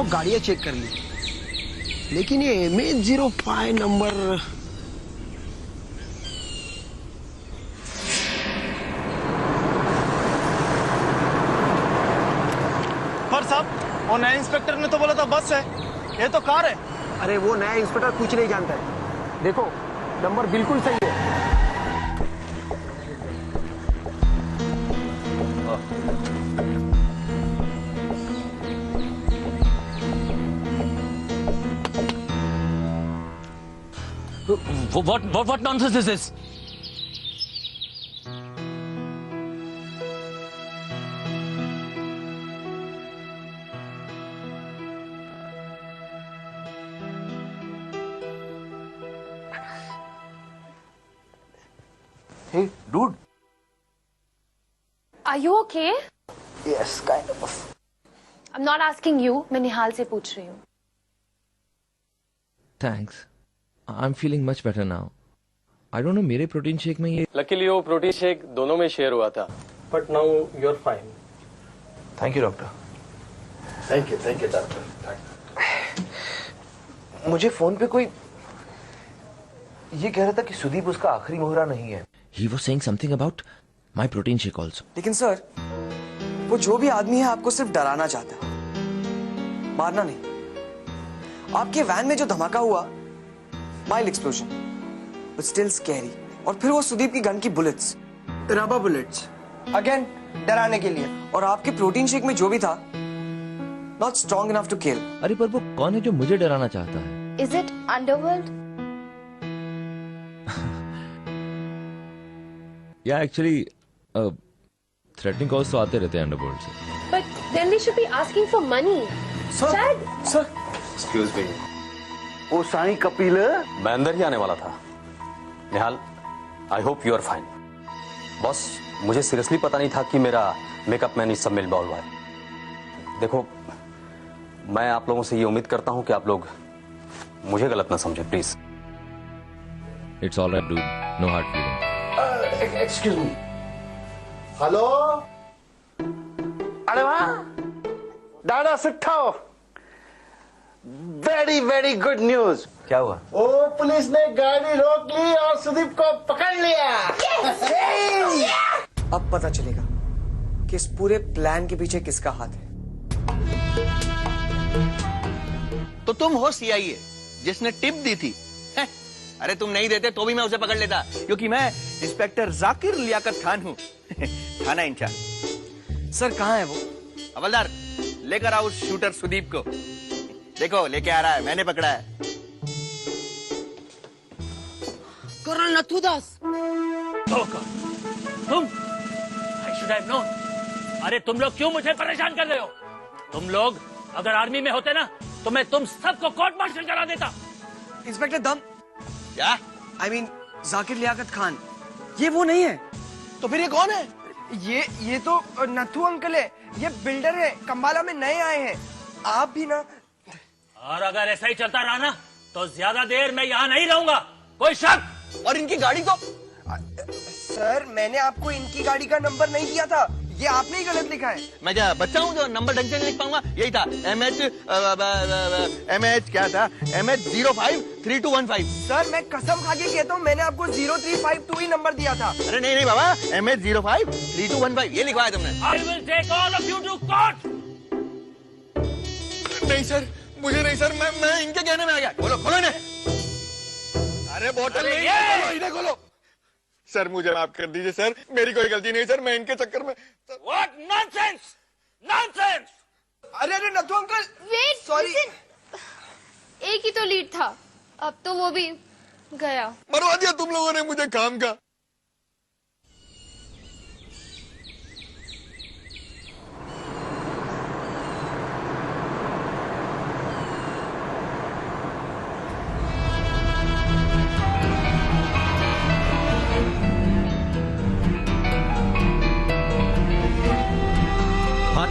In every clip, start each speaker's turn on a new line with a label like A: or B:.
A: 100 गाड़ियां चेक कर ली, लेकिन ये MH05 नंबर।
B: पर साहब, वो नए इंस्पेक्टर ने तो बोला था बस है, ये तो कार है।
A: अरे वो नया इंस्पेक्टर कुछ नहीं जानता है। देखो नंबर बिल्कुल सही है।
C: What nonsense is this?
D: Hey, dude.
E: Are you okay?
D: Yes, kind of.
E: I'm not asking you. मैं निहाल से पूछ रही हूँ.
C: Thanks. I'm feeling much better now. I don't know मेरे प्रोटीन शेक में ये
F: लकीली वो प्रोटीन शेक दोनों में शेयर हुआ था.
B: But now you are fine.
D: Thank you, doctor.
B: Thank you doctor.
D: मुझे फोन पे कोई ये कह रहा था कि सुदीप उसका आखिरी मोहरा नहीं है.
C: He was saying something about my protein shake also.
G: लेकिन सर, वो जो भी आदमी है आपको सिर्फ डराना चाहता है, मारना नहीं. आपके वैन में जो धमाका हुआ, mild explosion, but still scary. और फिर वो सुदीप की गन की बुलेट्स, रबर बुलेट्स, अगेन डराने के लिए. और आपके प्रोटीन शेक में जो भी था, not strong enough to kill.
C: अरे पर वो कौन है जो मुझे डराना चाहता है?
E: Is it underworld?
C: या एक्चुअली थ्रेटनिंग कॉल्स तो आते रहते हैं अंडरवर्ल्ड से.
E: But then they should be asking for money.
G: Sir, sir,
F: excuse me.
D: Oh Sai Kapil.
F: मैं अंदर ही आने वाला था. Nihal, I hope you are fine. Boss, मुझे सीरियसली पता नहीं था कि मेरा मेकअप मैन इस सब में इन्वॉल्व है. देखो, मैं आप लोगों से ये उम्मीद करता हूं कि आप लोग मुझे गलत ना समझे, please.
C: It's alright dude, no hard feeling.
D: Excuse me.
B: Hello.
D: अरे वाह, दादा सुट्ठो. Very very good news. क्या हुआ?
B: ओ पुलिस ने गाड़ी रोक ली और सुदीप को पकड़ लिया.
G: अब पता चलेगा कि इस पूरे प्लान के पीछे किसका हाथ है.
H: तो तुम हो CIA जिसने टिप दी थी. अरे तुम नहीं देते तो भी मैं उसे पकड़ लेता, क्योंकि मैं इंस्पेक्टर जाकिर लियाकत खान हूँ. थाना इंचार्ज.
G: सर कहाँ है वो?
H: हवलदार, लेकर आओ उस शूटर सुदीप को. देखो लेके आ रहा है, मैंने पकड़ा है.
I: कर्नल नथुदास.
J: तुम? I should have known. अरे तुम लोग क्यों मुझे परेशान कर रहे हो? तुम लोग अगर आर्मी में होते ना तो मैं तुम सबको कोर्ट मार्शल करा देता.
G: इंस्पेक्टर दम.
H: क्या?
G: I mean, Zakir Liaquat Khan. ये वो नहीं है.
H: तो फिर ये कौन है?
G: ये तो नथु अंकल है. ये बिल्डर है, कंबाला में नए आए हैं. आप भी ना.
J: और अगर ऐसा ही चलता रहा ना तो ज्यादा देर मैं यहाँ नहीं रहूंगा. कोई शक?
H: और इनकी गाड़ी को?
G: सर, मैंने आपको इनकी गाड़ी का नंबर नहीं दिया था. ये आपने ही गलत लिखा है.
H: मैं क्या बच्चा हूँ जो नंबर ढंग से नहीं लिख पाऊंगा? यही था MH क्या था? MH053215.
G: सर, मैं कसम खा के कहता हूँ, मैंने आपको 0352 ही नंबर दिया था.
H: अरे नहीं बाबा, MH053215 ये लिखवाया तुमने.
J: I will take all of you to court.
H: नहीं सर, मुझे नहीं सर, मैं इनके कहने में आ गया. खोलो खोलो इन्हें. अरे बोतल नहीं, खोलो इन्हें, खोलो. सर मुझे माफ कर दीजिए सर, मेरी कोई गलती नहीं सर, मैं इनके चक्कर में.
J: What nonsense! Nonsense!
G: अरे नथु अंकल.
E: Wait,
G: sorry.
E: एक ही तो लीड था, अब तो वो भी गया.
H: मरवा दिया तुम लोगों ने मुझे काम का.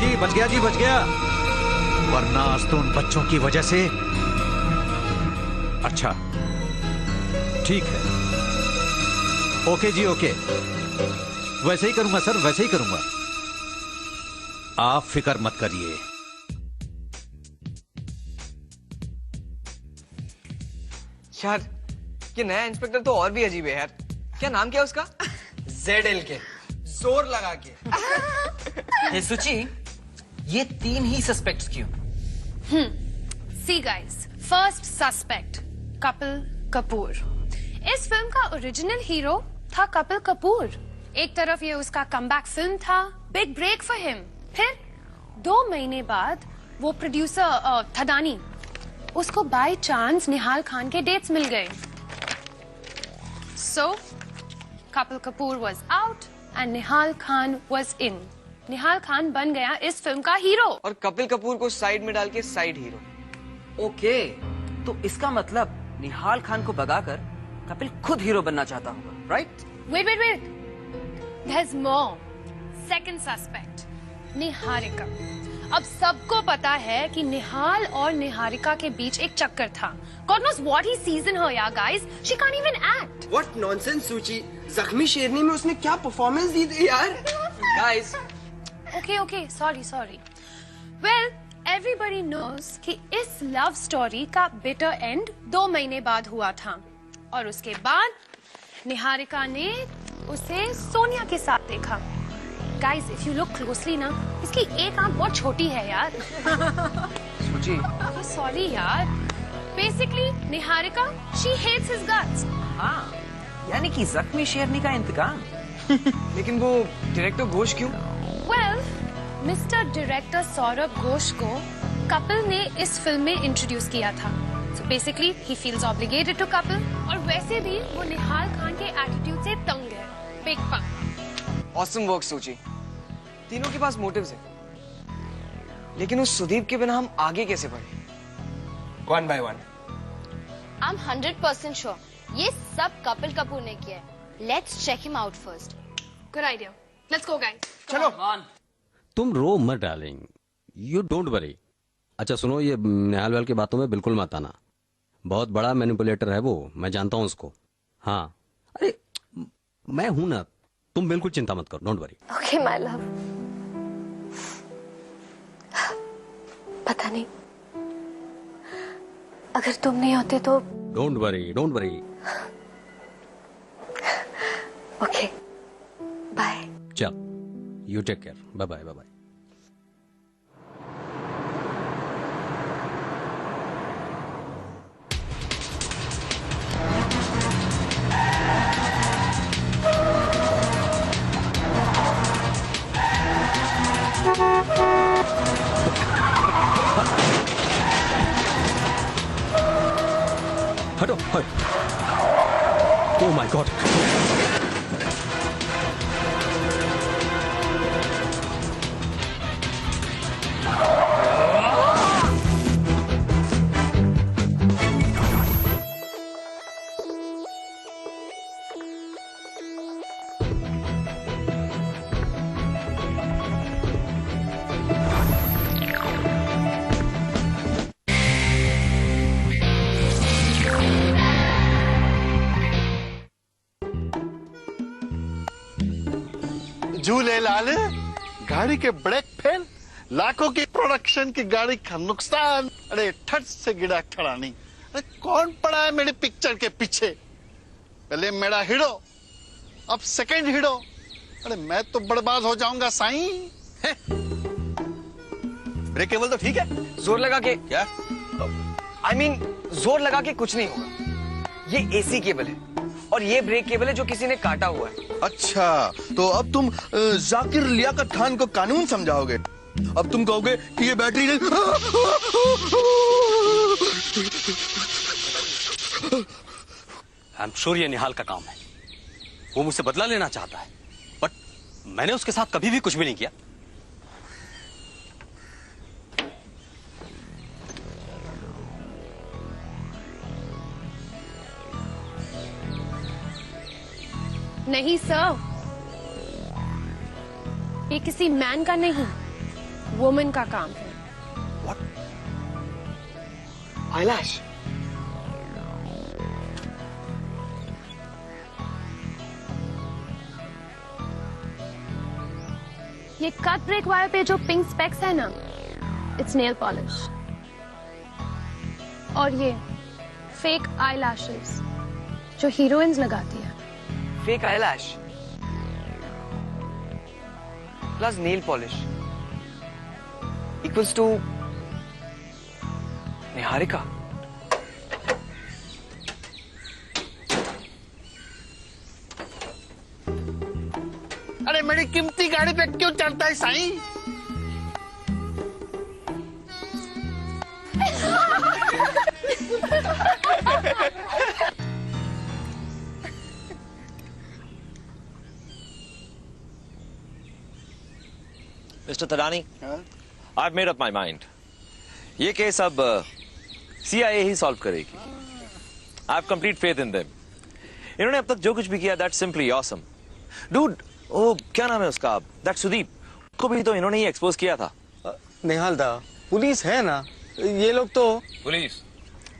K: जी बच गया, जी बच गया. वरना आज तो उन बच्चों की वजह से. अच्छा ठीक है. ओके जी ओके, वैसे ही करूंगा सर, वैसे ही करूंगा. आप फिक्र मत करिए.
G: यार ये नया इंस्पेक्टर तो और भी अजीब है यार। क्या नाम क्या है उसका?
A: ZL के जोर लगा के।
L: हे सुची, ये 3 ही सस्पेक्ट्स क्यों?
E: See guys, first suspect Kapil Kapoor. इस फिल्म का ओरिजिनल हीरो था कपिल कपूर। एक तरफ ये उसका कमबैक फिल्म था, बिग ब्रेक फॉर हिम। फिर 2 महीने बाद वो प्रोड्यूसर थदानी, उसको बाय चांस निहाल खान के डेट्स मिल गए। So Kapil Kapoor was out and Nihal Khan was in. Nihal Khan बन गया इस फिल्म का हीरो
G: और कपिल कपूर को साइड में डाल के साइड हीरो।
L: ओके, तो इसका मतलब निहाल खान को भगाकर कपिल खुद हीरो बनना चाहता होगा, right?
E: Wait wait wait, there's more. Second suspect, Niharika. अब सबको पता है कि निहाल और निहारिका के बीच एक चक्कर था। God knows what he sees in her, yeah, guys. She can't even act.
A: What nonsense, सूची। जख्मी शेरनी में उसने क्या परफॉर्मेंस दी थी यार।
G: Guys,
E: Okay, sorry. Well, everybody knows कि इस लव स्टोरी का बिटर एंड 2 महीने बाद हुआ था और उसके बाद निहारिका ने उसे सोनिया के साथ देखा। Guys, if you look closely ना, इसकी एक आंख बहुत छोटी है यार।
G: सूची,
E: सॉरी यार। Basically, Niharika, she hates his guts.
L: हाँ, यानी कि जख्मी शेरनी का इंतकाम।
G: लेकिन वो डायरेक्टर घोष क्यों?
E: Well, mister director Saurabh Ghosh को कपिल ने इस फिल्म में इंट्रोड्यूस किया था। So basically, he feels obligated to Kapil और वैसे भी वो निहाल खान के एटीट्यूड से तंग है। Big fan.
G: Awesome work, सूची। तीनों के पास मोटिव्स हैं, लेकिन उस सुदीप के बिना हम आगे कैसे बढ़े?
A: 1 by 1.
E: I'm 100% sure. ये सब कपिल कपूर ने किया है। Let's check him out first. Good idea. Let's go, guys.
A: चलो।
F: तुम रो मत डार्लिंग, यू डोंट वरी। अच्छा सुनो, ये निहाल वाल की बातों में बिल्कुल मत आना। बहुत बड़ा मैनिपुलेटर है वो, मैं जानता हूँ उसको। हाँ, अरे मैं हूं ना, तुम बिल्कुल चिंता मत करो, don't worry.
E: Okay, my love. पता नहीं, अगर तुम नहीं होते तो।
F: Don't worry.
E: Okay. Bye.
F: चल, you take care, bye bye. हटो। Oh my god.
H: Jhule Lal, गाड़ी के ब्रेक फेल, लाखों की प्रोडक्शन की गाड़ी का नुकसान। अरे ठट से गिरा खड़ा नहीं। अरे कौन पड़ा है मेरी पिक्चर के पीछे? पहले मेरा हीरो, अब सेकंड हीरो। अरे मैं तो बर्बाद हो जाऊंगा साईं।
A: ब्रेक केबल तो ठीक है।
G: जोर लगा के
A: क्या?
G: I mean, जोर लगा के कुछ नहीं होगा। ये एसी केबल है और ये ब्रेक केबल है जो किसी ने काटा हुआ है।
H: अच्छा, तो अब तुम जाकिर लियाकत खान को कानून समझाओगे। अब तुम कहोगे कि ये बैटरी नहीं।
F: आई एम श्योर ये निहाल का काम है। वो मुझसे बदला लेना चाहता है, बट मैंने उसके साथ कभी भी कुछ भी नहीं किया।
E: नहीं सर, ये किसी मैन का नहीं, वुमन का काम है।
G: आइलैश,
E: ये कट ब्रेक वायर पे जो पिंक स्पेक्स है ना, इट्स नेल पॉलिश। और ये फेक आई लैशेस जो हीरोइंस लगाती है।
G: Fake eyelash plus nail polish equals to Niharika.
H: अरे मेरी कीमती गाड़ी पे क्यों चढ़ता है Sai?
C: Mister Tadani, I've made up my mind. ये केस अब CIA ही सॉल्व करेगी। I have complete faith in them. इन्होंने अब तक जो कुछ भी किया that's simply awesome. Dude, ओ क्या नाम है उसका? That सुदीप को भी तो इन्होंने ही एक्सपोज किया था।
B: निहाल दा, पुलिस है ना, ये लोग तो।
C: पुलिस,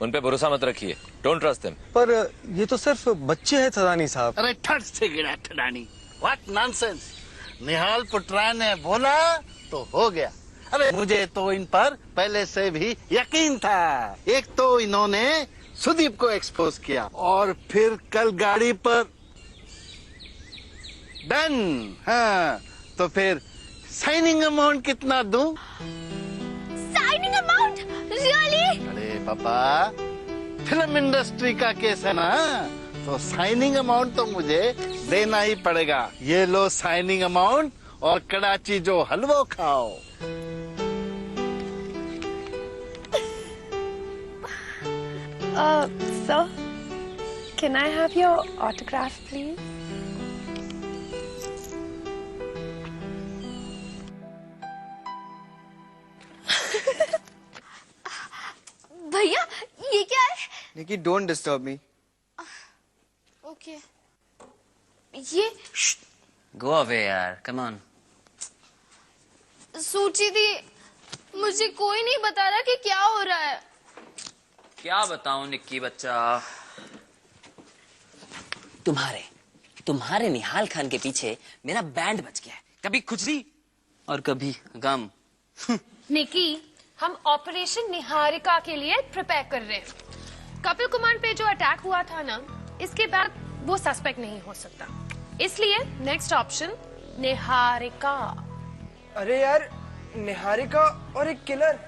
C: उन पे भरोसा मत रखिए। Don't trust them.
B: पर ये तो सिर्फ बच्चे हैं थदानी साहब।
H: अरे ठट से गिरा ठडानी, व्हाट नॉनसेंस। निहाल पुटरा ने बोला तो हो गया। अरे मुझे तो इन पर पहले से भी यकीन था। एक तो इन्होंने सुदीप को एक्सपोज किया और फिर कल गाड़ी पर डन। हाँ तो फिर साइनिंग अमाउंट कितना दूं?
E: Signing amount? रियली?
H: अरे पापा, फिल्म इंडस्ट्री का केस है ना, तो साइनिंग अमाउंट तो मुझे देना ही पड़ेगा। ये लो साइनिंग अमाउंट और कराची जो हलवा खाओ।
E: Sir, can I have your autograph, please?
M: भैया ये क्या है?
G: निकी डोंट डिस्टर्ब मी।
M: ओके ये
L: गो अवे यार, कम ऑन।
M: सूची दी, मुझे कोई नहीं बता रहा कि क्या हो रहा है।
L: क्या बताऊं निक्की बच्चा, तुम्हारे निहाल खान के पीछे मेरा बैंड बच गया है। कभी खुशी और कभी गम।
E: निकी, हम ऑपरेशन निहारिका के लिए प्रिपेयर कर रहे हैं। कपिल कुमार पे जो अटैक हुआ था ना, इसके बाद वो सस्पेक्ट नहीं हो सकता, इसलिए नेक्स्ट ऑप्शन निहारिका।
G: अरे यार, निहारिका और एक किलर।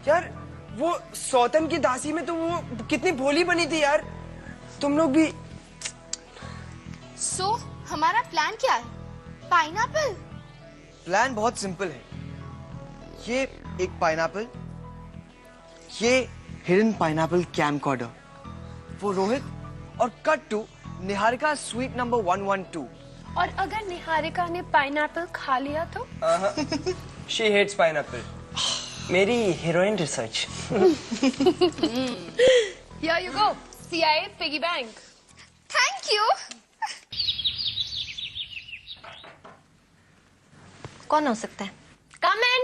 G: यार वो सौतन की दासी में तो वो कितनी भोली बनी थी यार। तुम लोग भी।
M: सो हमारा प्लान क्या है? पाइनएप्पल?
G: प्लान बहुत सिंपल है। ये एक पाइनएप्पल, ये हिडन पाइनएप्पल कैमकॉर्डर, वो रोहित और cut to Niharika sweet number 112।
E: और अगर निहारिका ने पाइनएप्पल खा लिया तो?
G: She hates pineapple. मेरी heroine research.
E: Here you go, CIA piggy bank.
M: Thank you. कौन हो सकता है?
E: Come in.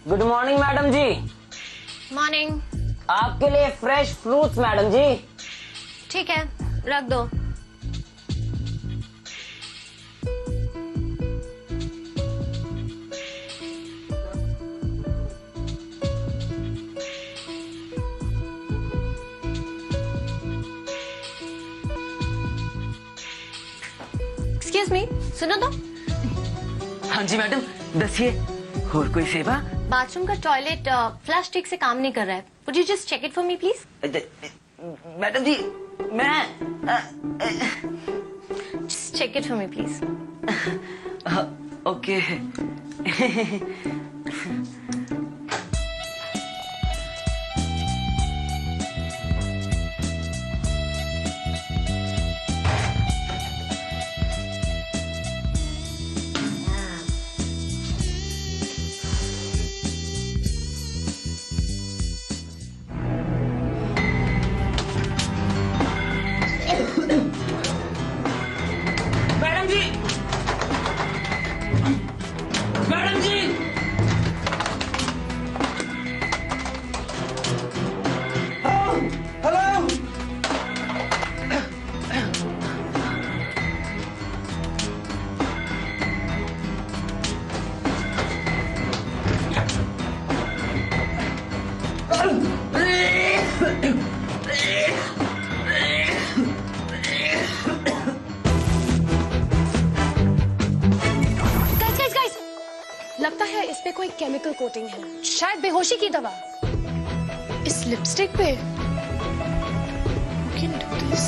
N: Good morning madam ji.
E: Morning.
N: आपके लिए फ्रेश फ्रूट्स मैडम जी।
M: ठीक है, रख दो। एक्सक्यूज मी, सुनो तो।
L: हाँ जी मैडम, दसिए, और कोई सेवा?
M: बाथरूम का टॉयलेट फ्लश ठीक से काम नहीं कर रहा है। Would you just check it for me, please?
L: Madam ji, मैं
M: Just check it for me, please.
L: Okay.
G: Hello.
E: लगता है इस पे कोई केमिकल कोटिंग है, शायद बेहोशी की दवा। इस लिपस्टिक पे We can do this.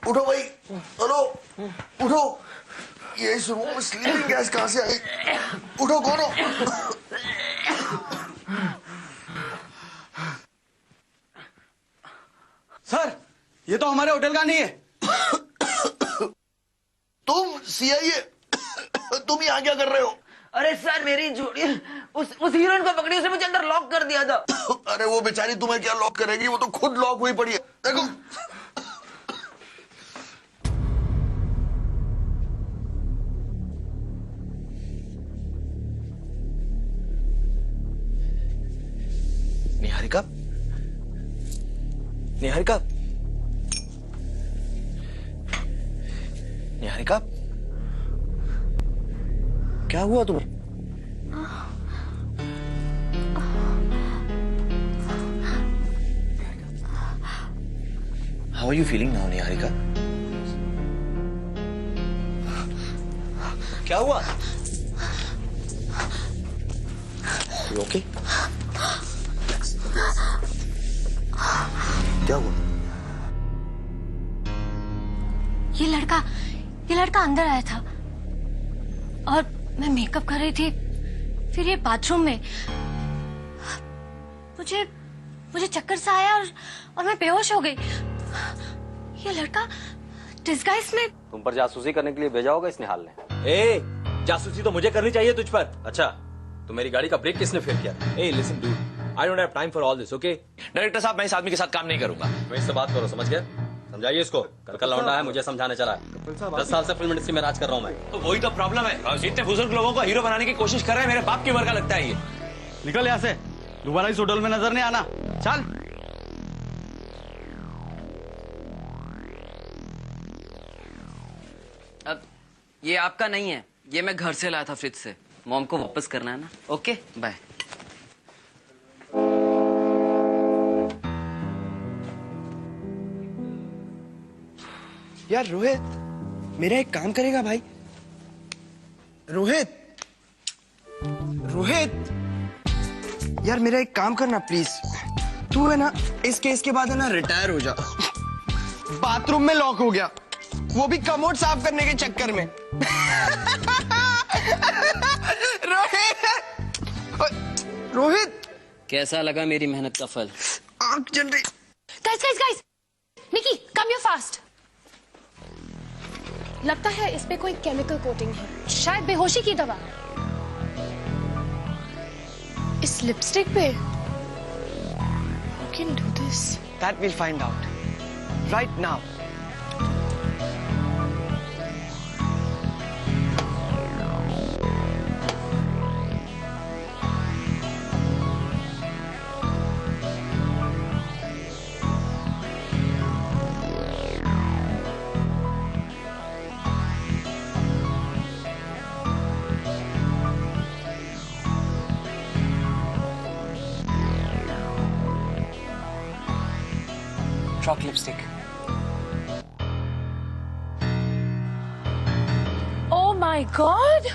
H: उठो भाई, हेलो, उठो। ये इस रूम में स्लीपिंग गैस कहाँ से आई? उठो, कौन हो?
G: सर, ये तो हमारे होटल का नहीं है।
H: तुम CIA? तुम यहाँ क्या कर रहे हो?
L: अरे सर, मेरी जोड़ी उस हीरोइन को पकड़ी, उसने मुझे अंदर लॉक कर दिया था।
H: अरे वो बेचारी तुम्हें क्या लॉक करेगी, वो तो खुद लॉक हुई पड़ी है। देखो।
C: निहारिका, निहारिका, निहारिका, क्या हुआ तुम्हें? How are you feeling now, Niharika? क्या हुआ? You okay? क्या हुआ?
M: ये लड़का अंदर आया था और मैं मेकअप कर रही थी, फिर ये बाथरूम में मुझे चक्कर सा आया और मैं बेहोश हो गई। ये लड़का डिस्गाइज में।
F: तुम पर जासूसी करने के लिए भेजा होगा इस निहाल ने।
C: ए, जासूसी तो मुझे करनी चाहिए तुझ पर।
F: अच्छा, तो मेरी गाड़ी का ब्रेक किसने फेल किया?
C: ए, listen dude, I don't have time for all this, okay? Director साहब, मैं इस आदमी के साथ काम नहीं करूंगा।
F: तो इससे बात करो, समझ गए? समझाइए इसको। कल लौंडा है, मुझे समझाने चला है। 10 साल से फिल्म इंडस्ट्री में राज कर रहा हूँ मैं।
C: तो वही तो प्रॉब्लम है, इतने बुजुर्ग लोगों को हीरो बनाने की कोशिश कर रहे हैं। मेरे बाप की उम्र का लगता है ये।
B: निकल यहाँ से, दोबारा इस होटल में नजर नहीं आना। चल।
L: अब ये आपका नहीं है, ये मैं घर से लाया था फ्रिज से। मॉम को वापस करना है ना। Okay, bye.
G: यार रोहित, मेरा एक काम करेगा भाई? रोहित, यार मेरा एक काम करना प्लीज। तू है ना, इस केस के बाद है ना रिटायर हो जा। बाथरूम में लॉक हो गया, वो भी कमोड साफ करने के चक्कर में। रोहित,
L: कैसा लगा मेरी मेहनत का फल?
G: आंख जल रही।
E: Guys, Nikki, come here fast. लगता है इस पे कोई केमिकल कोटिंग है, शायद बेहोशी की दवा। इस लिपस्टिक पे We can do this.
G: That we'll find out right now. Chalk lipstick.
E: Oh my God!